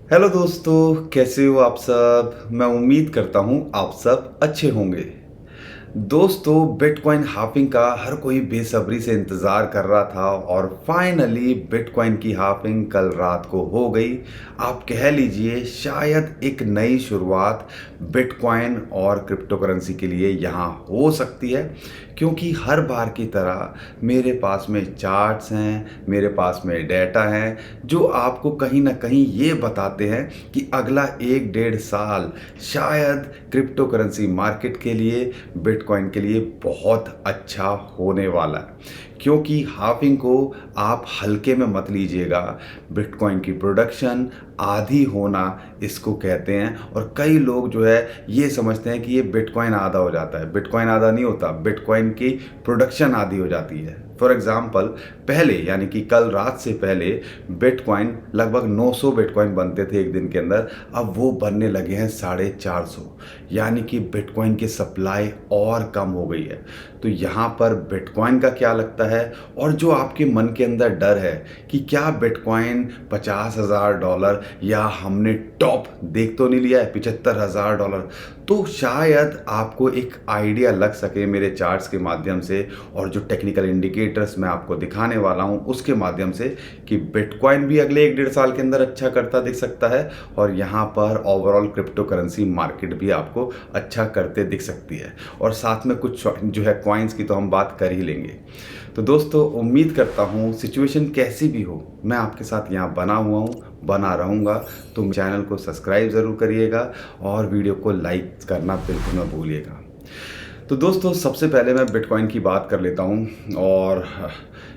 Hello दोस्तों, कैसे हो आप सब। मैं उम्मीद करता हूँ आप सब अच्छे होंगे। दोस्तों, बिटकॉइन हाफिंग का हर कोई बेसब्री से इंतज़ार कर रहा था और फाइनली बिटकॉइन की हाफिंग कल रात को हो गई। आप कह लीजिए शायद एक नई शुरुआत बिटकॉइन और क्रिप्टो करेंसी के लिए यहाँ हो सकती है, क्योंकि हर बार की तरह मेरे पास में चार्ट्स हैं, मेरे पास में डेटा हैं जो आपको कहीं ना कहीं ये बताते हैं कि अगला 1 डेढ़ साल शायद क्रिप्टो करेंसी मार्केट के लिए, बिटकॉइन के लिए बहुत अच्छा होने वाला है। क्योंकि हाफिंग को आप हल्के में मत लीजिएगा। बिटकॉइन की प्रोडक्शन आधी होना इसको कहते हैं, और कई लोग जो है ये समझते हैं कि ये बिटकॉइन आधा हो जाता है। बिटकॉइन आधा नहीं होता, बिटकॉइन की प्रोडक्शन आधी हो जाती है। फॉर एग्जाम्पल, पहले यानी कि कल रात से पहले बिटकॉइन लगभग 900 बिटकॉइन बनते थे एक दिन के अंदर, अब वो बनने लगे हैं 450। यानी कि बिटकॉइन की सप्लाई और कम हो गई है। तो यहाँ पर बिटकॉइन का क्या लगता है, और जो आपके मन के अंदर डर है कि क्या बिटकॉइन $50,000 या हमने टॉप देख तो नहीं लिया है $75,000, तो शायद आपको एक आइडिया लग सके मेरे चार्ट्स के माध्यम से और जो टेक्निकल इंडिकेटर्स मैं आपको दिखाने वाला हूँ उसके माध्यम से कि बिटकॉइन भी अगले 1 डेढ़ साल के अंदर अच्छा करता दिख सकता है, और यहाँ पर ओवरऑल क्रिप्टो करेंसी मार्केट भी आपको अच्छा करते दिख सकती है। और साथ में कुछ जो है कॉइन्स की तो हम बात कर ही लेंगे। तो दोस्तों, उम्मीद करता हूँ सिचुएशन कैसी भी हो मैं आपके साथ यहाँ बना हुआ हूँ, बना रहूँगा। तो चैनल को सब्सक्राइब ज़रूर करिएगा और वीडियो को लाइक करना बिल्कुल न भूलिएगा। तो दोस्तों, सबसे पहले मैं बिटकॉइन की बात कर लेता हूँ। और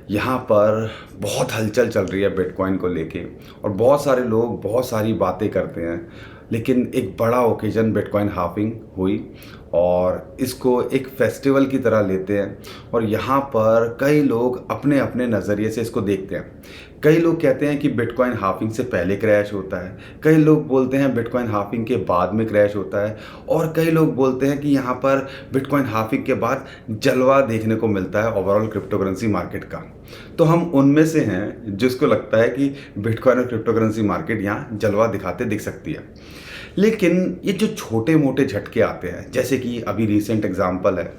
यहाँ पर बहुत हलचल चल रही है बिटकॉइन को लेके, और बहुत सारे लोग बहुत सारी बातें करते हैं। लेकिन एक बड़ा ओकेजन बिटकॉइन हाफिंग हुई और इसको एक फेस्टिवल की तरह लेते हैं, और यहाँ पर कई लोग अपने अपने नज़रिए से इसको देखते हैं। कई लोग कहते हैं कि बिटकॉइन हाफिंग से पहले क्रैश होता है, कई लोग बोलते हैं बिटकॉइन हाफिंग के बाद में क्रैश होता है, और कई लोग बोलते हैं कि यहाँ पर बिटकॉइन हाफिंग के बाद जलवा देखने को मिलता है ओवरऑल क्रिप्टो करेंसी मार्केट का। तो हम उनमें से हैं जिसको लगता है कि बिटकॉइन और क्रिप्टो करेंसी मार्केट यहाँ जलवा दिखाते दिख सकती है। लेकिन ये जो छोटे मोटे झटके आते हैं, जैसे कि अभी रिसेंट एग्जांपल है,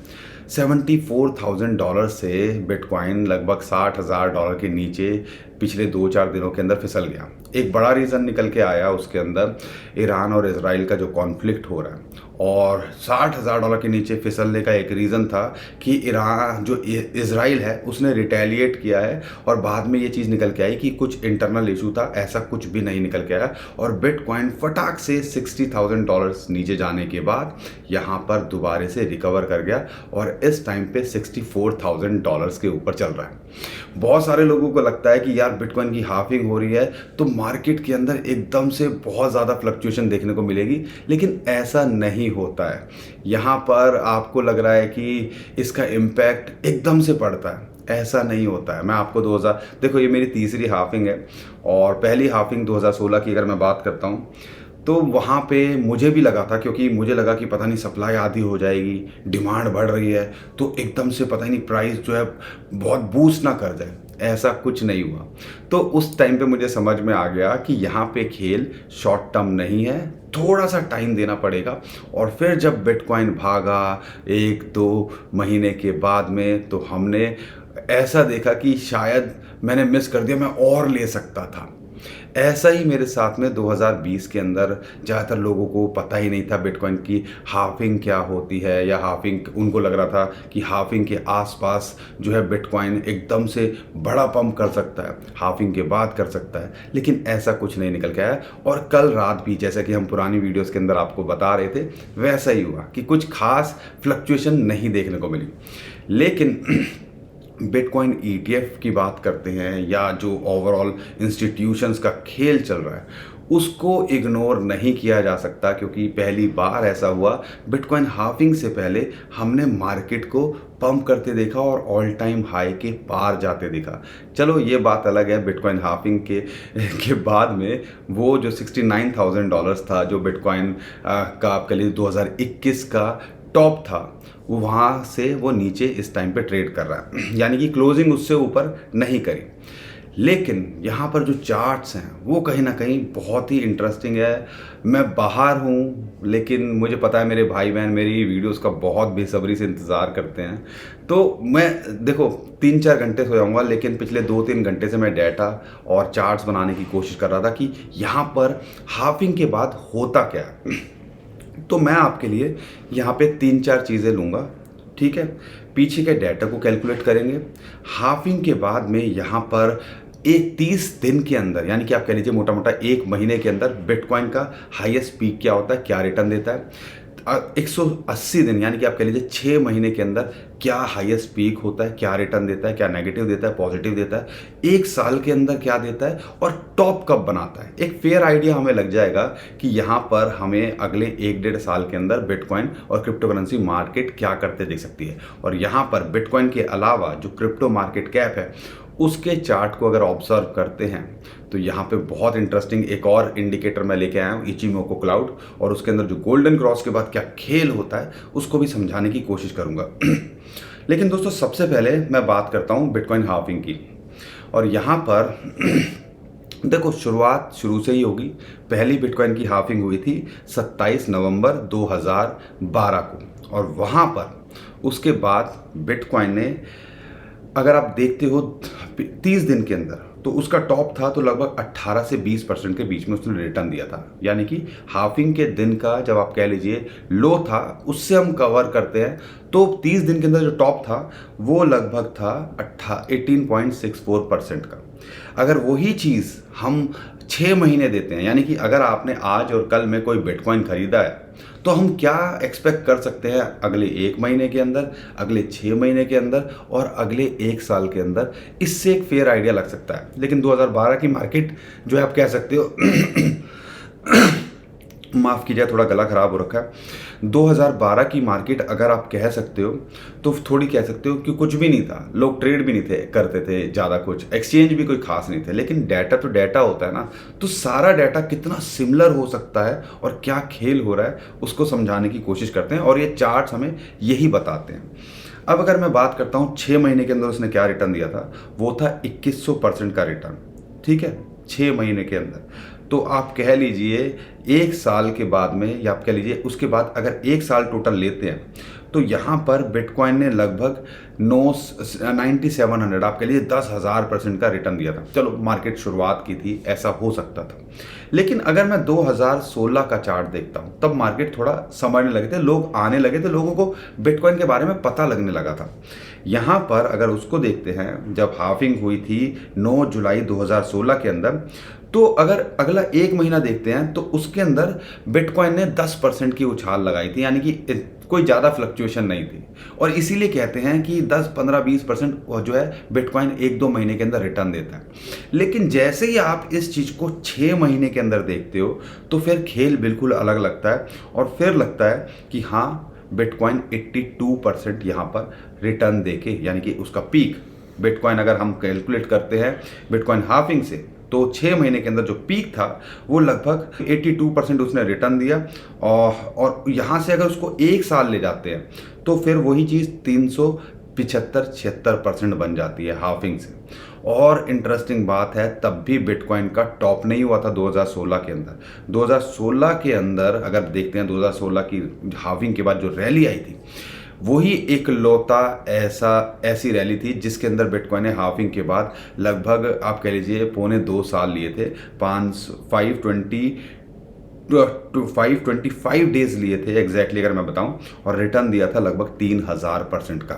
$74,000 से बिटकॉइन लगभग $60,000 के नीचे पिछले 2 4 दिनों के अंदर फिसल गया। एक बड़ा रीज़न निकल के आया उसके अंदर, ईरान और इजराइल का जो कॉन्फ्लिक्ट हो रहा है। और $60,000 के नीचे फिसलने का एक रीज़न था कि ईरान जो इजराइल है उसने रिटेलिएट किया है, और बाद में ये चीज़ निकल के आई कि कुछ इंटरनल इशू था। ऐसा कुछ भी नहीं निकल के आया, और बिटकॉइन फटाक से $60,000 नीचे जाने के बाद यहाँ पर दोबारा से रिकवर कर गया, और इस टाइम पे $64,000 के ऊपर चल रहा है। बहुत सारे लोगों को लगता है कि यार बिटकॉइन की हाफिंग हो रही है तो मार्केट के अंदर एकदम से बहुत ज़्यादा फ्लक्चुएशन देखने को मिलेगी, लेकिन ऐसा नहीं होता है। यहाँ पर आपको लग रहा है कि इसका इम्पैक्ट एकदम से पड़ता है, ऐसा नहीं होता है। मैं आपको 2000 देखो, ये मेरी तीसरी हाफिंग है, और पहली हाफिंग 2016 की अगर मैं बात करता हूँ तो वहाँ पे मुझे भी लगा था, क्योंकि मुझे लगा कि पता नहीं सप्लाई आधी हो जाएगी, डिमांड बढ़ रही है, तो एकदम से पता नहीं प्राइस जो है बहुत बूस्ट ना कर जाए। ऐसा कुछ नहीं हुआ। तो उस टाइम पे मुझे समझ में आ गया कि यहाँ पे खेल शॉर्ट टर्म नहीं है, थोड़ा सा टाइम देना पड़ेगा। और फिर जब बिटकॉइन भागा 1 2 महीने के बाद में, तो हमने ऐसा देखा कि शायद मैंने मिस कर दिया, मैं और ले सकता था। ऐसा ही मेरे साथ में 2020 के अंदर ज़्यादातर लोगों को पता ही नहीं था बिटकॉइन की हाफिंग क्या होती है, या हाफिंग उनको लग रहा था कि हाफिंग के आसपास जो है बिटकॉइन एकदम से बड़ा पंप कर सकता है, हाफिंग के बाद कर सकता है। लेकिन ऐसा कुछ नहीं निकल के आया, और कल रात भी जैसा कि हम पुरानी वीडियोस के अंदर आपको बता रहे थे वैसा ही हुआ कि कुछ खास फ्लक्चुएशन नहीं देखने को मिली। लेकिन बिटकॉइन ईटीएफ की बात करते हैं, या जो ओवरऑल इंस्टीट्यूशंस का खेल चल रहा है उसको इग्नोर नहीं किया जा सकता, क्योंकि पहली बार ऐसा हुआ बिटकॉइन हाफिंग से पहले हमने मार्केट को पंप करते देखा और ऑल टाइम हाई के पार जाते देखा। चलो ये बात अलग है, बिटकॉइन हाफिंग के बाद में वो जो $69,000 था जो बिटकॉइन का आपके लिए 2021 का टॉप था, वो वहाँ से वो नीचे इस टाइम पे ट्रेड कर रहा है, यानी कि क्लोजिंग उससे ऊपर नहीं करी। लेकिन यहाँ पर जो चार्ट्स हैं वो कहीं ना कहीं बहुत ही इंटरेस्टिंग है। मैं बाहर हूँ लेकिन मुझे पता है मेरे भाई बहन मेरी वीडियोस का बहुत बेसब्री से इंतज़ार करते हैं। तो मैं देखो 3-4 घंटे सो जाऊँगा, लेकिन पिछले 2-3 घंटे से मैं डाटा और चार्ट्स बनाने की कोशिश कर रहा था कि यहाँ पर हाफिंग के बाद होता क्या है। तो मैं आपके लिए यहाँ पे 3-4 चीज़ें लूँगा, ठीक है। पीछे के डाटा को कैलकुलेट करेंगे। हाफिंग के बाद में यहाँ पर एक 30 दिन के अंदर, यानी कि आप कह लीजिए मोटा मोटा 1 महीने के अंदर बिटकॉइन का हाईएस्ट पीक क्या होता है, क्या रिटर्न देता है। 180 दिन यानी कि आप कह लीजिए 6 महीने के अंदर क्या हाईएस्ट पीक होता है, क्या रिटर्न देता है, क्या नेगेटिव देता है, पॉजिटिव देता है, 1 साल के अंदर क्या देता है और टॉप कब बनाता है। एक फेयर आइडिया हमें लग जाएगा कि यहाँ पर हमें अगले 1-1.5 साल के अंदर बिटकॉइन और क्रिप्टो करेंसी मार्केट क्या करते दिख सकती है। और यहाँ पर बिटकॉइन के अलावा जो क्रिप्टो मार्केट कैप है उसके चार्ट को अगर ऑब्जर्व करते हैं तो यहाँ पे बहुत इंटरेस्टिंग एक और इंडिकेटर मैं लेके आया हूँ, इचिमोको क्लाउड, और उसके अंदर जो गोल्डन क्रॉस के बाद क्या खेल होता है उसको भी समझाने की कोशिश करूँगा। लेकिन दोस्तों सबसे पहले मैं बात करता हूँ बिटकॉइन हाफिंग की। और यहाँ पर देखो शुरुआत शुरू से ही होगी। पहली बिटकॉइन की हाफिंग हुई थी 27 नवंबर 2012 को, और वहाँ पर उसके बाद बिटकॉइन ने, अगर आप देखते हो 30 दिन के अंदर, तो उसका टॉप था तो लगभग 18 से 20% के बीच में उसने रिटर्न दिया था। यानी कि हाफिंग के दिन का जब आप कह लीजिए लो था उससे हम कवर करते हैं, तो 30 दिन के अंदर जो टॉप था वो लगभग था 18.64% का। अगर वही चीज़ हम 6 महीने देते हैं, यानी कि अगर आपने आज और कल में कोई बिटकॉइन खरीदा है, तो हम क्या एक्सपेक्ट कर सकते हैं अगले 1 महीने के अंदर, अगले 6 महीने के अंदर और अगले 1 साल के अंदर। इससे एक फेयर आइडिया लग सकता है। लेकिन 2012 की मार्केट जो है आप कह सकते हो माफ़ कीजिए थोड़ा गला ख़राब हो रखा है। 2012 की मार्केट अगर आप कह सकते हो तो थोड़ी कह सकते हो कि कुछ भी नहीं था, लोग ट्रेड भी नहीं थे करते थे ज़्यादा, कुछ एक्सचेंज भी कोई खास नहीं थे। लेकिन डाटा तो डाटा होता है ना, तो सारा डाटा कितना सिमिलर हो सकता है और क्या खेल हो रहा है उसको समझाने की कोशिश करते हैं, और ये चार्ट्स हमें यही बताते हैं। अब अगर मैं बात करता हूँ 6 महीने के अंदर उसने क्या रिटर्न दिया था, वो था 2100% का रिटर्न, ठीक है, 6 महीने के अंदर। तो आप कह लीजिए 1 साल के बाद में, या आप कह लीजिए उसके बाद अगर 1 साल टोटल लेते हैं, तो यहाँ पर बिटकॉइन ने लगभग 9700, आप कह लीजिए 10,000% का रिटर्न दिया था। चलो मार्केट शुरुआत की थी, ऐसा हो सकता था। लेकिन अगर मैं 2016 का चार्ट देखता हूँ, तब मार्केट थोड़ा समझने लगे थे, लोग आने लगे थे, लोगों को बिटकॉइन के बारे में पता लगने लगा था। यहाँ पर अगर उसको देखते हैं, जब हाफिंग हुई थी 9 जुलाई 2016 के अंदर, तो अगर अगला 1 महीना देखते हैं तो उसके अंदर बिटकॉइन ने 10% की उछाल लगाई थी, यानी कि कोई ज़्यादा फ्लक्चुएशन नहीं थी। और इसीलिए कहते हैं कि 10, 15, 20% जो है बिटकॉइन 1-2 महीने के अंदर रिटर्न देता है। लेकिन जैसे ही आप इस चीज़ को 6 महीने के अंदर देखते हो तो फिर खेल बिल्कुल अलग लगता है, और फिर लगता है कि हाँ बिटकॉइन 82% यहाँ पर रिटर्न देके, यानी कि उसका पीक बिटकॉइन अगर हम कैलकुलेट करते हैं बिटकॉइन हाफिंग से, तो 6 महीने के अंदर जो पीक था वो लगभग 82% उसने रिटर्न दिया। और यहाँ से अगर उसको 1 साल ले जाते हैं तो फिर वही चीज़ 375-76% बन जाती है हाफिंग से। और इंटरेस्टिंग बात है, तब भी बिटकॉइन का टॉप नहीं हुआ था 2016 के अंदर। 2016 के अंदर अगर देखते हैं 2016 की हाफिंग के बाद जो रैली आई थी, वही एक लौता ऐसी रैली थी जिसके अंदर बिटकॉइन ने हाफिंग के बाद लगभग आप कह लीजिए 2.25 साल लिए थे, 525 डेज लिए थे एग्जैक्टली अगर मैं बताऊं, और रिटर्न दिया था लगभग 3000% का।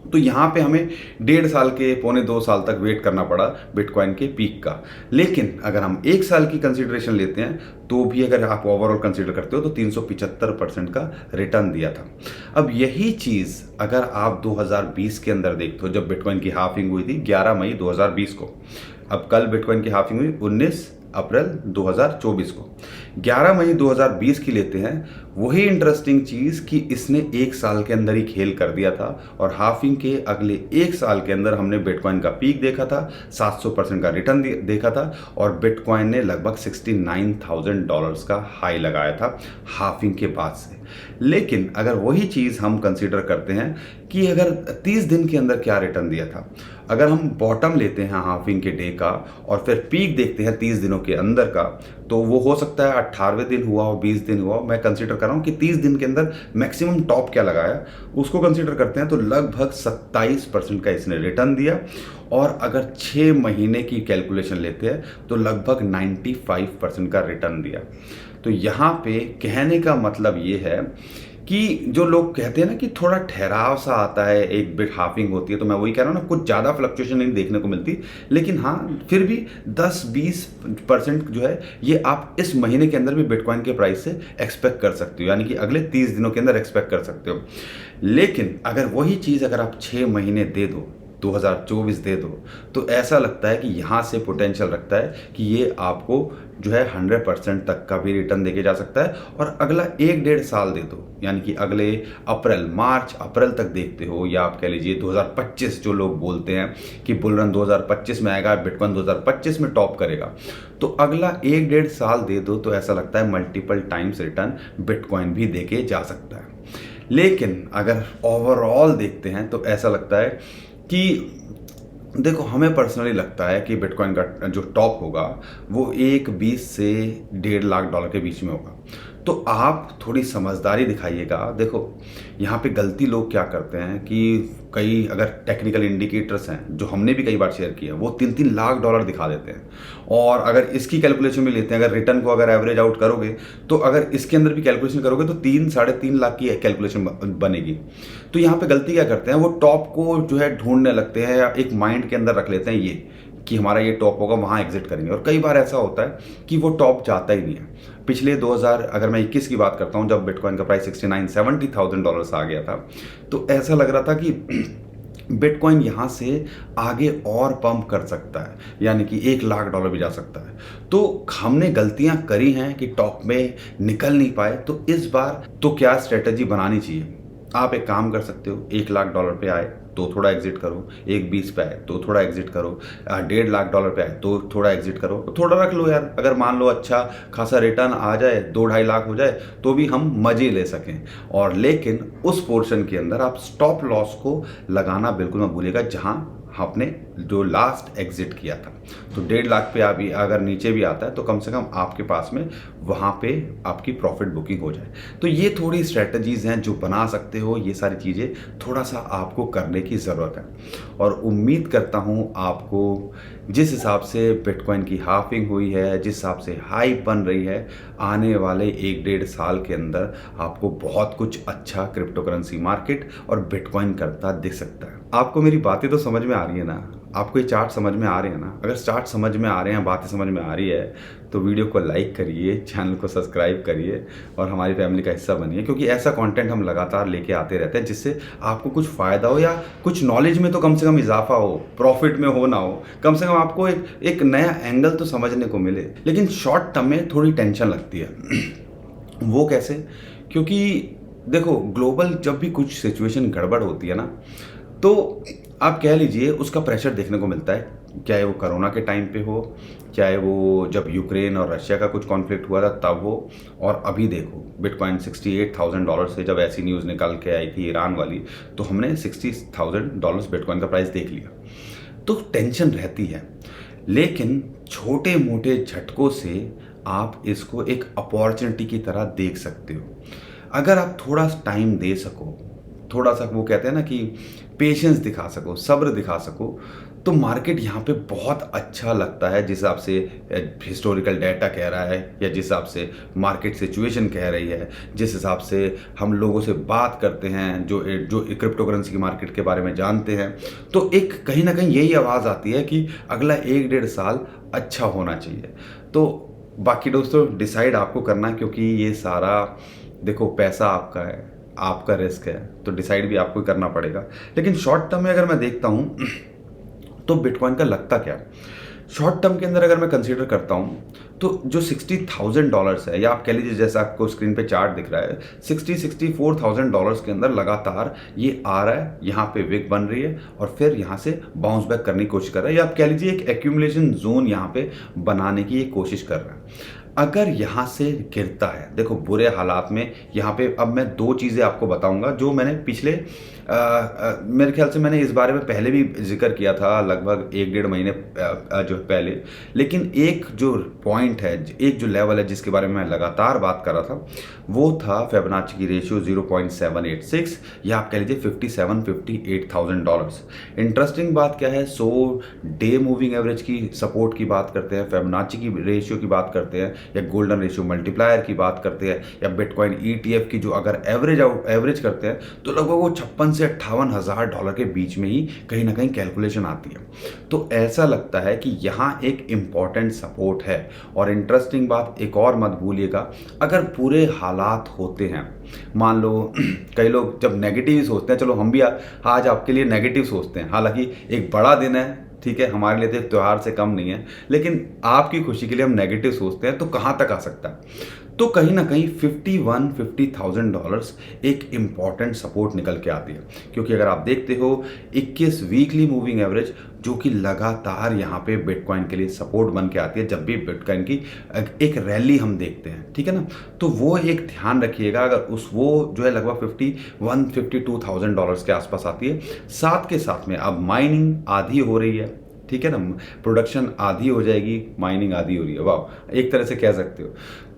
तो यहाँ पे हमें 1.5 साल के 2.25 साल तक वेट करना पड़ा बिटकॉइन के पीक का। लेकिन अगर हम 1 साल की कंसीडरेशन लेते हैं तो भी अगर आप ओवरऑल कंसीडर करते हो तो 375% का रिटर्न दिया था। अब यही चीज़ अगर आप 2020 के अंदर देखते हो, जब बिटकॉइन की हाफिंग हुई थी 11 मई 2020 को, अब कल बिटकॉइन की हाफिंग हुई 19 अप्रैल 2024 को, 11 मई 2020 की लेते हैं, वही इंटरेस्टिंग चीज़ कि इसने 1 साल के अंदर ही खेल कर दिया था। और हाफिंग के अगले 1 साल के अंदर हमने बिटकॉइन का पीक देखा था, 700% का रिटर्न देखा था, और बिटकॉइन ने लगभग $69,000 का हाई लगाया था हाफिंग के बाद से। लेकिन अगर वही चीज़ हम कंसीडर करते हैं कि अगर 30 दिन के अंदर क्या रिटर्न दिया था, अगर हम बॉटम लेते हैं हाफिंग के डे का और फिर पीक देखते हैं 30 दिनों के अंदर का, तो वो हो सकता है 18वें दिन हुआ हो, 20 दिन हुआ हो। मैं कंसीडर कर रहा हूँ कि 30 दिन के अंदर मैक्सिमम टॉप क्या लगाया उसको कंसीडर करते हैं, तो लगभग 27% का इसने रिटर्न दिया। और अगर 6 महीने की कैलकुलेशन लेते हैं तो लगभग 95% का रिटर्न दिया। तो यहाँ पे कहने का मतलब ये है कि जो लोग कहते हैं ना कि थोड़ा ठहराव सा आता है, एक बिट हाफिंग होती है, तो मैं वही कह रहा हूँ ना, कुछ ज़्यादा फ्लक्चुएशन नहीं देखने को मिलती, लेकिन हाँ फिर भी 10-20% जो है ये आप इस महीने के अंदर भी बिटकॉइन के प्राइस से एक्सपेक्ट कर सकते हो, यानी कि अगले 30 दिनों के अंदर एक्सपेक्ट कर सकते हो। लेकिन अगर वही चीज़ अगर आप 6 महीने दे दो, 2024 दे दो, तो ऐसा लगता है कि यहाँ से पोटेंशियल रखता है कि ये आपको जो है 100% तक का भी रिटर्न देके जा सकता है। और अगला 1-1.5 साल दे दो, यानी कि अगले मार्च अप्रैल तक देखते हो, या आप कह लीजिए 2025, जो लोग बोलते हैं कि बुल रन 2025 में आएगा, बिटकॉइन 2025 में टॉप करेगा, तो अगला 1-1.5 साल दे दो, तो ऐसा लगता है मल्टीपल टाइम्स रिटर्न बिटकॉइन भी देके जा सकता है। लेकिन अगर ओवरऑल देखते हैं तो ऐसा लगता है कि देखो, हमें पर्सनली लगता है कि बिटकॉइन का जो टॉप होगा वो 1.20 से $1.5 लाख के बीच में होगा। तो आप थोड़ी समझदारी दिखाइएगा। देखो, यहाँ पे गलती लोग क्या करते हैं कि कई अगर टेक्निकल इंडिकेटर्स हैं जो हमने भी कई बार शेयर किए हैं, वो $3-3 लाख दिखा देते हैं। और अगर इसकी कैलकुलेशन में लेते हैं, अगर रिटर्न को अगर एवरेज आउट करोगे, तो अगर इसके अंदर भी कैलकुलेशन करोगे तो 3-3.5 लाख की कैलकुलेशन बनेगी। तो यहाँ पे गलती क्या करते हैं, वो टॉप को जो है ढूंढने लगते हैं, या एक माइंड के अंदर रख लेते हैं ये कि हमारा ये टॉप होगा, वहाँ एग्जिट करेंगे। और कई बार ऐसा होता है कि वो टॉप जाता ही नहीं है। पिछले 2000 अगर मैं 21 की बात करता हूँ, जब बिटकॉइन का प्राइस $69,000-70,000 आ गया था, तो ऐसा लग रहा था कि बिटकॉइन यहाँ से आगे और पंप कर सकता है, यानी कि $1 लाख भी जा सकता है। तो हमने गलतियां करी हैं कि टॉप में निकल नहीं पाए। तो इस बार तो क्या स्ट्रेटजी बनानी चाहिए? आप एक काम कर सकते हो, $1 लाख पे आए तो थोड़ा एग्जिट करो, 1.20 पे आए तो थोड़ा एग्जिट करो, $1.5 लाख पे आए तो थोड़ा एग्जिट करो, तो थोड़ा रख लो यार। अगर मान लो अच्छा खासा रिटर्न आ जाए, 2-2.5 लाख हो जाए, तो भी हम मजे ले सकें। और लेकिन उस पोर्शन के अंदर आप स्टॉप लॉस को लगाना बिल्कुल मत भूलिएगा, जहाँ आपने जो लास्ट एग्जिट किया था। तो 1.5 लाख पे अभी अगर नीचे भी आता है तो कम से कम आपके पास में वहाँ पे आपकी प्रॉफिट बुकिंग हो जाए। तो ये थोड़ी स्ट्रेटजीज हैं जो बना सकते हो। ये सारी चीज़ें थोड़ा सा आपको करने की ज़रूरत है। और उम्मीद करता हूँ आपको जिस हिसाब से बिटकॉइन की हाफिंग हुई है, जिस हिसाब से हाइप बन रही है, आने वाले 1-1.5 साल के अंदर आपको बहुत कुछ अच्छा क्रिप्टो करेंसी मार्केट और बिटकॉइन करता दिख सकता है। आपको मेरी बातें तो समझ में आ रही है ना? आपको ये चार्ट समझ में आ रहे हैं ना? अगर चार्ट समझ में आ रहे हैं, बातें समझ में आ रही है, तो वीडियो को लाइक करिए, चैनल को सब्सक्राइब करिए और हमारी फैमिली का हिस्सा बनिए, क्योंकि ऐसा कंटेंट हम लगातार लेके आते रहते हैं जिससे आपको कुछ फ़ायदा हो, या कुछ नॉलेज में तो कम से कम इजाफा हो, प्रॉफिट में हो ना हो, कम से कम आपको एक नया एंगल तो समझने को मिले। लेकिन शॉर्ट टर्म में थोड़ी टेंशन लगती है। वो कैसे? क्योंकि देखो, ग्लोबल जब भी कुछ सिचुएशन गड़बड़ होती है ना, तो आप कह लीजिए उसका प्रेशर देखने को मिलता है, चाहे वो कोरोना के टाइम पे हो, चाहे वो जब यूक्रेन और रशिया का कुछ कॉन्फ्लिक्ट हुआ था तब हो, और अभी देखो बिटकॉइन $68,000 से जब ऐसी न्यूज़ निकल के आई थी ईरान वाली, तो हमने $60,000 बिटकॉइन का प्राइस देख लिया। तो टेंशन रहती है, लेकिन छोटे मोटे झटकों से आप इसको एक अपॉर्चुनिटी की तरह देख सकते हो। अगर आप थोड़ा टाइम दे सको, थोड़ा सा वो कहते हैं ना कि पेशेंस दिखा सको, सब्र दिखा सको, तो मार्केट यहाँ पे बहुत अच्छा लगता है। जिस हिसाब से हिस्टोरिकल डाटा कह रहा है, या जिस हिसाब से मार्केट सिचुएशन कह रही है, जिस हिसाब से हम लोगों से बात करते हैं जो क्रिप्टो करेंसी की मार्केट के बारे में जानते हैं, तो एक कहीं ना कहीं यही आवाज़ आती है कि अगला 1-1.5 साल अच्छा होना चाहिए। तो बाकी दोस्तों डिसाइड आपको करना है, क्योंकि ये सारा देखो पैसा आपका है, आपका रिस्क है, तो डिसाइड भी आपको करना पड़ेगा। लेकिन शॉर्ट टर्म में अगर मैं देखता हूँ तो बिटकॉइन का लगता क्या है, शॉर्ट टर्म के अंदर अगर मैं कंसीडर करता हूँ, तो जो $60,000 है, या आप कह लीजिए जैसा आपको स्क्रीन पे चार्ट दिख रहा है, $64,000 के अंदर लगातार ये आ रहा है, यहाँ पे विक बन रही है और फिर यहाँ से बाउंस बैक करने की कोशिश कर रहा है, या आप कह लीजिए एक एक्यूमुलेशन जोन यहाँ पे बनाने की ये कोशिश कर रहा है। अगर यहाँ से गिरता है, देखो बुरे हालात में यहाँ पे अब मैं 2 चीज़ें आपको बताऊँगा जो मैंने पिछले मेरे ख़्याल से मैंने इस बारे में पहले भी ज़िक्र किया था लगभग 1 डेढ़ महीने जो पहले। लेकिन एक जो पॉइंट है, एक जो लेवल है जिसके बारे में मैं लगातार बात कर रहा था, वो था फिबोनाची की रेशियो 0.786 या आप कह लीजिए $57,058,000। इंटरेस्टिंग बात क्या है, 100 डे मूविंग एवरेज की सपोर्ट की बात करते हैं, फिबोनाची की रेशियो की बात करते हैं, या गोल्डन रेशियो मल्टीप्लायर की बात करते हैं, या बिटकॉइन ईटीएफ की जो अगर एवरेज करते हैं तो लगभग वो 56 से $58,000 के बीच में ही कहीं ना कहीं कैलकुलेशन आती है। तो ऐसा लगता है कि यहाँ एक इम्पॉर्टेंट सपोर्ट है। और इंटरेस्टिंग बात एक और मत भूलिएगा, अगर पूरे हालात होते हैं, मान लो कई लोग जब नेगेटिव ही सोचते हैं, चलो हम भी आज आपके लिए नेगेटिव सोचते हैं, हालांकि एक बड़ा दिन है, ठीक है, हमारे लिए तो एक त्यौहार से कम नहीं है, लेकिन आपकी खुशी के लिए हम नेगेटिव सोचते हैं, तो कहाँ तक आ सकता है? तो कहीं ना कहीं $50,000 एक इम्पॉर्टेंट सपोर्ट निकल के आती है। क्योंकि अगर आप देखते हो 21 वीकली मूविंग एवरेज जो कि लगातार यहाँ पे बिटकॉइन के लिए सपोर्ट बन के आती है जब भी बिटकॉइन की एक रैली हम देखते हैं, ठीक है ना। तो वो एक ध्यान रखिएगा, अगर वो जो है लगभग $52,000 के आसपास आती है। साथ के साथ में अब माइनिंग आधी हो रही है, ठीक है ना, प्रोडक्शन आधी हो जाएगी, माइनिंग आधी हो रही है, वाह, एक तरह से कह सकते हो।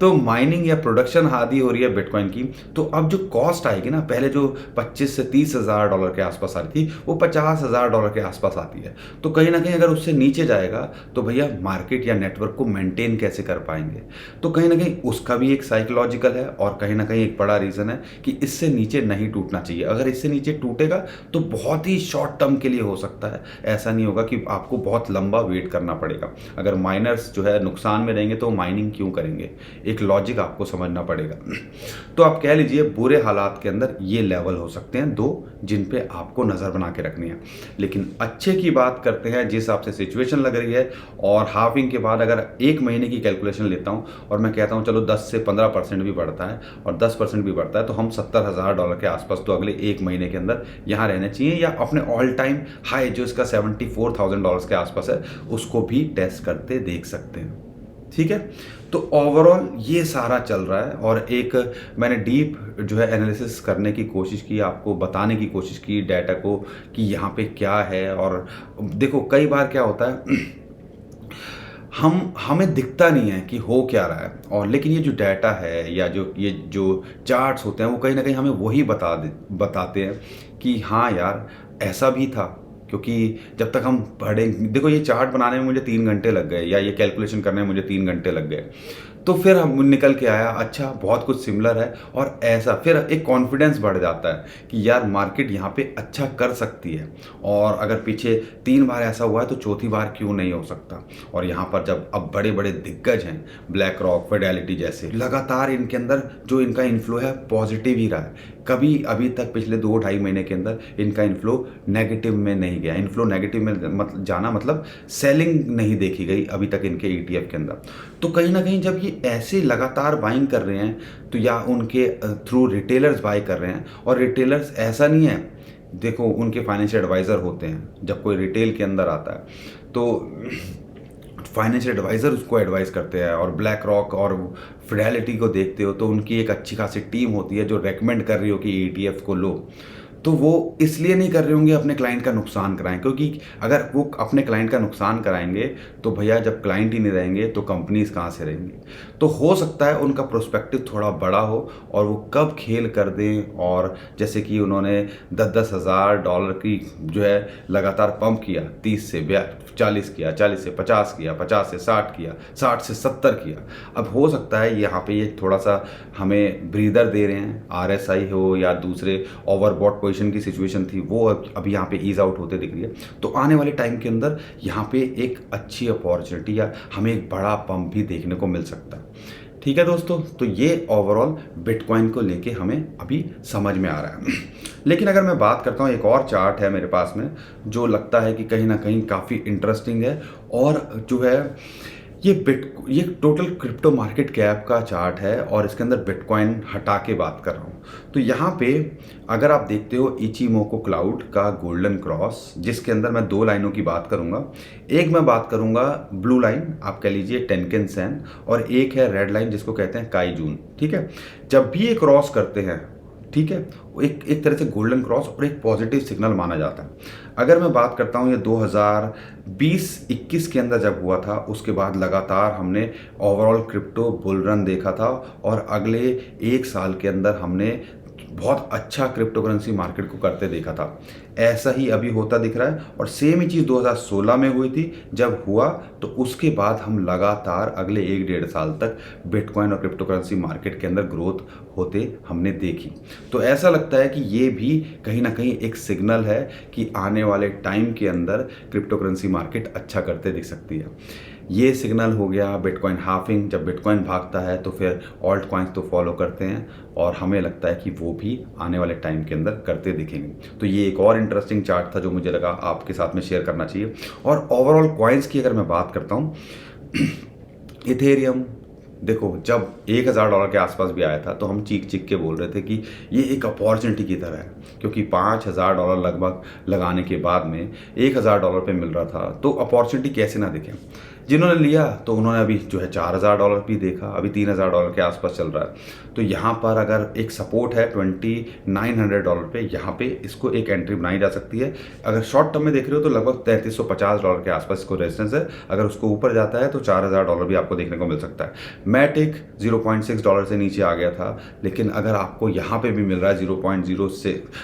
तो माइनिंग या प्रोडक्शन आधी हो रही है बिटकॉइन की, तो अब जो कॉस्ट आएगी ना, पहले जो 25 से 30 हज़ार डॉलर के आसपास आ रही थी, वो $50,000 के आसपास आती है। तो कहीं ना कहीं अगर उससे नीचे जाएगा तो भैया मार्केट या नेटवर्क को मेंटेन कैसे कर पाएंगे? तो कहीं ना कहीं उसका भी एक साइकोलॉजिकल है, और कहीं ना कहीं एक बड़ा रीज़न है कि इससे नीचे नहीं टूटना चाहिए। अगर इससे नीचे टूटेगा तो बहुत ही शॉर्ट टर्म के लिए हो सकता है, ऐसा नहीं होगा कि आपको बहुत लंबा वेट करना पड़ेगा। अगर माइनर्स जो है नुकसान में रहेंगे तो माइनिंग क्यों करेंगे? एक लॉजिक आपको समझना पड़ेगा। तो आप कह लीजिए बुरे हालात के अंदर ये लेवल हो सकते हैं 2 जिन पे आपको नज़र बना के रखनी है। लेकिन अच्छे की बात करते हैं, जिस हिसाब से सिचुएशन लग रही है, और हाफिंग के बाद अगर 1 महीने की कैलकुलेशन लेता हूँ और मैं कहता हूँ चलो 10 से 15% भी बढ़ता है और 10% भी बढ़ता है, तो हम $70,000 के आसपास तो अगले 1 महीने के अंदर यहाँ रहने चाहिए, या अपने ऑल टाइम हाई जो इसका $74,000 के आसपास है उसको भी टेस्ट करते देख सकते हैं, ठीक है। तो ओवरऑल ये सारा चल रहा है, और एक मैंने डीप जो है एनालिसिस करने की कोशिश की, आपको बताने की कोशिश की डाटा को कि यहाँ पे क्या है। और देखो कई बार क्या होता है हमें दिखता नहीं है कि हो क्या रहा है, और लेकिन ये जो डाटा है या ये जो चार्ट्स होते हैं वो कहीं ना कहीं हमें वही बताते हैं कि हाँ यार ऐसा भी था। क्योंकि जब तक हम पढ़े, देखो ये चार्ट बनाने में मुझे 3 घंटे लग गए, या ये कैलकुलेशन करने में मुझे 3 घंटे लग गए, तो फिर हम निकल के आया अच्छा बहुत कुछ सिमिलर है, और ऐसा फिर एक कॉन्फिडेंस बढ़ जाता है कि यार मार्केट यहाँ पे अच्छा कर सकती है, और अगर पीछे 3 बार ऐसा हुआ है तो चौथी बार क्यों नहीं हो सकता। और यहाँ पर जब अब बड़े बड़े दिग्गज हैं, ब्लैक रॉक, फिडेलिटी जैसे, लगातार इनके अंदर जो इनका इन्फ्लो है पॉजिटिव ही रहा है। कभी अभी तक पिछले 2-2.5 महीने के अंदर इनका इन्फ्लो नेगेटिव में नहीं गया। इन्फ्लो नेगेटिव में जाना मतलब सेलिंग नहीं देखी गई अभी तक इनके ईटीएफ के अंदर। तो कहीं ना कहीं जब ये ऐसे लगातार बाइंग कर रहे हैं, तो या उनके थ्रू रिटेलर्स बाय कर रहे हैं, और रिटेलर्स ऐसा नहीं है, देखो उनके फाइनेंशियल एडवाइज़र होते हैं। जब कोई रिटेल के अंदर आता है तो फाइनेंशियल एडवाइज़र उसको एडवाइस करते हैं, और ब्लैक रॉक और फिडेलिटी को देखते हो तो उनकी एक अच्छी खासी टीम होती है जो रेकमेंड कर रही हो कि ईटीएफ को लो। तो वो इसलिए नहीं कर रहे होंगे अपने क्लाइंट का नुकसान कराएं, क्योंकि अगर वो अपने क्लाइंट का नुकसान कराएंगे तो भैया जब क्लाइंट ही नहीं रहेंगे तो कंपनीज कहाँ से रहेंगी। तो हो सकता है उनका प्रोस्पेक्टिव थोड़ा बड़ा हो और वो कब खेल कर दें, और जैसे कि उन्होंने 10-10 हज़ार डॉलर की जो है लगातार पंप किया, 30 से 40 किया, 40 से 50 किया, 50 से 60 किया, 60 से 70 किया। अब हो सकता है यहाँ पे ये थोड़ा सा हमें ब्रीदर दे रहे हैं, आरएसआई हो या दूसरे ओवरबॉट पोजीशन की सिचुएशन थी वो अभी यहाँ पे ईज आउट होते दिख रही है। तो आने वाले टाइम के अंदर यहाँ पे एक अच्छी अपॉर्चुनिटी या हमें एक बड़ा पंप भी देखने को मिल सकता है। ठीक है दोस्तों, तो ये ओवरऑल बिटकॉइन को लेके हमें अभी समझ में आ रहा है। लेकिन अगर मैं बात करता हूँ, एक और चार्ट है मेरे पास में जो लगता है कि कहीं ना कहीं काफ़ी इंटरेस्टिंग है, और जो है ये टोटल क्रिप्टो मार्केट कैप का चार्ट है और इसके अंदर बिटकॉइन हटा के बात कर रहा हूँ। तो यहाँ पे अगर आप देखते हो इचिमोको क्लाउड का गोल्डन क्रॉस, जिसके अंदर मैं दो लाइनों की बात करूँगा। एक मैं बात करूँगा ब्लू लाइन, आप कह लीजिए टेनकेन सेन, और एक है रेड लाइन जिसको कहते हैं काई जून। ठीक है, जब भी ये क्रॉस करते हैं, ठीक है, एक तरह से गोल्डन क्रॉस और एक पॉजिटिव सिग्नल माना जाता है। अगर मैं बात करता हूँ ये 2020-21 के अंदर जब हुआ था, उसके बाद लगातार हमने ओवरऑल क्रिप्टो बुल रन देखा था और अगले एक साल के अंदर हमने बहुत अच्छा क्रिप्टो करेंसी मार्केट को करते देखा था। ऐसा ही अभी होता दिख रहा है और सेम ही चीज़ 2016 में हुई थी। जब हुआ तो उसके बाद हम लगातार अगले एक डेढ़ साल तक बिटकॉइन और क्रिप्टो करेंसी मार्केट के अंदर ग्रोथ होते हमने देखी। तो ऐसा लगता है कि ये भी कहीं ना कहीं एक सिग्नल है कि आने वाले टाइम के अंदर क्रिप्टो करेंसी मार्केट अच्छा करते दिख सकती है। ये सिग्नल हो गया बिटकॉइन हाफिंग। जब बिटकॉइन भागता है तो फिर ऑल्ट कॉइन्स तो फॉलो करते हैं और हमें लगता है कि वो भी आने वाले टाइम के अंदर करते दिखेंगे। तो ये एक और इंटरेस्टिंग चार्ट था जो मुझे लगा आपके साथ में शेयर करना चाहिए। और ओवरऑल कॉइन्स की अगर मैं बात करता हूँ, इथेरियम देखो जब $1,000 के आसपास भी आया था तो हम चीख चीख के बोल रहे थे कि ये एक अपॉर्चुनिटी की तरह है, क्योंकि $5,000 लगभग लगाने के बाद में $1,000 पे मिल रहा था। तो अपॉर्चुनिटी कैसे ना दिखे। जिन्होंने लिया तो उन्होंने अभी जो है $4,000 भी देखा, अभी $3,000 के आसपास चल रहा है। तो यहाँ पर अगर एक सपोर्ट है $2,900 पे, यहाँ पे इसको एक एंट्री बनाई जा सकती है। अगर शॉर्ट टर्म में देख रहे हो तो लगभग $3,350 के आसपास इसको रेजिस्टेंस है। अगर उसको ऊपर जाता है तो $4,000 भी आपको देखने को मिल सकता है। मैटिक $0.6 से नीचे आ गया था, लेकिन अगर आपको यहाँ पे भी मिल रहा है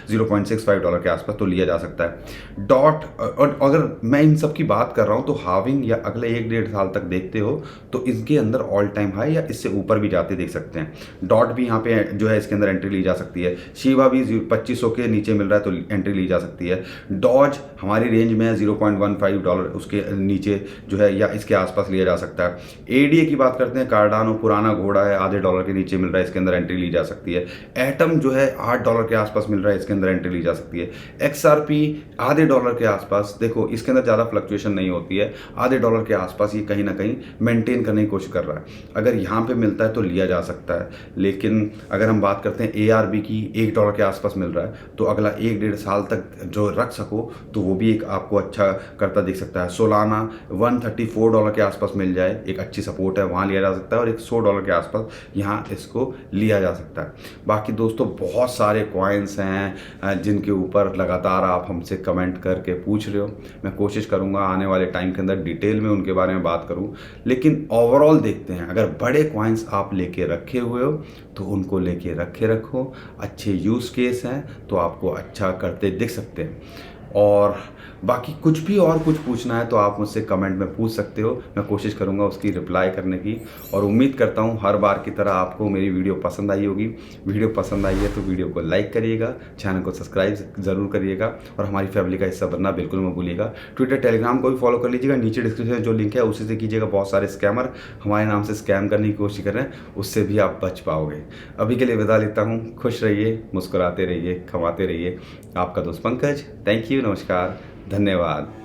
$0.65 के आसपास तो लिया जा सकता है। डॉट, और अगर मैं इन सब की बात कर रहा हूँ तो हाविंग या अगले एक डेढ़ साल तक देखते हो तो इसके अंदर ऑल टाइम हाई या इससे ऊपर भी जाते देख सकते हैं। डॉट भी यहाँ पे जो है इसके अंदर एंट्री ली जा सकती है। शिवा भी 2500 के नीचे मिल रहा है तो एंट्री ली जा सकती है। डॉज हमारी रेंज में है $0.15, उसके नीचे जो है या इसके आसपास लिया जा सकता है। एडीए की बात करते हैं, कार्डानो पुराना घोड़ा है, आधे डॉलर के नीचे मिल रहा है, इसके अंदर एंट्री ली जा सकती है। एटम जो है $8 के आसपास मिल रहा है, इसके अंदर एंट्री ली जा सकती है। XRP आधे डॉलर के आसपास, देखो इसके अंदर ज़्यादा फ्लक्चुएशन नहीं होती है, आधे डॉलर के आसपास ये कहीं ना कहीं मेंटेन करने की कोशिश कर रहा है। अगर यहाँ पे मिलता है तो लिया जा सकता है। लेकिन अगर हम बात करते हैं ARB की, $1 के आसपास मिल रहा है तो अगला एक डेढ़ साल तक जो रख सको तो वो भी एक आपको अच्छा करता दिख सकता है। सोलाना $134 के आसपास मिल जाए, एक अच्छी सपोर्ट है, वहाँ लिया जा सकता है। और एक $100 के आसपास यहाँ इसको लिया जा सकता है। बाकी दोस्तों बहुत सारे कॉइन्स हैं जिनके ऊपर लगातार आप हमसे कमेंट करके पूछ रहे हो। मैं कोशिश करूँगा आने वाले टाइम के अंदर डिटेल में उनके बारे में बात करूँ, लेकिन ओवरऑल देखते हैं। अगर बड़े कॉइन्स आप लेके रखे हुए हो तो उनको लेके रखो, अच्छे यूज़ केस हैं तो आपको अच्छा करते दिख सकते हैं। और बाकी कुछ भी और कुछ पूछना है तो आप मुझसे कमेंट में पूछ सकते हो, मैं कोशिश करूंगा उसकी रिप्लाई करने की। और उम्मीद करता हूं हर बार की तरह आपको मेरी वीडियो पसंद आई होगी। वीडियो पसंद आई है तो वीडियो को लाइक करिएगा, चैनल को सब्सक्राइब ज़रूर करिएगा और हमारी फैमिली का हिस्सा बनना बिल्कुल मत भूलिएगा। ट्विटर टेलीग्राम को भी फॉलो कर लीजिएगा, नीचे डिस्क्रिप्शन में जो लिंक है उसी से कीजिएगा। बहुत सारे स्कैमर हमारे नाम से स्कैम करने की कोशिश कर रहे हैं, उससे भी आप बच पाओगे। अभी के लिए विदा लेता हूँ। खुश रहिए, मुस्कुराते रहिए, कमाते रहिए। आपका दोस्त पंकज। थैंक यू, नमस्कार, धन्यवाद।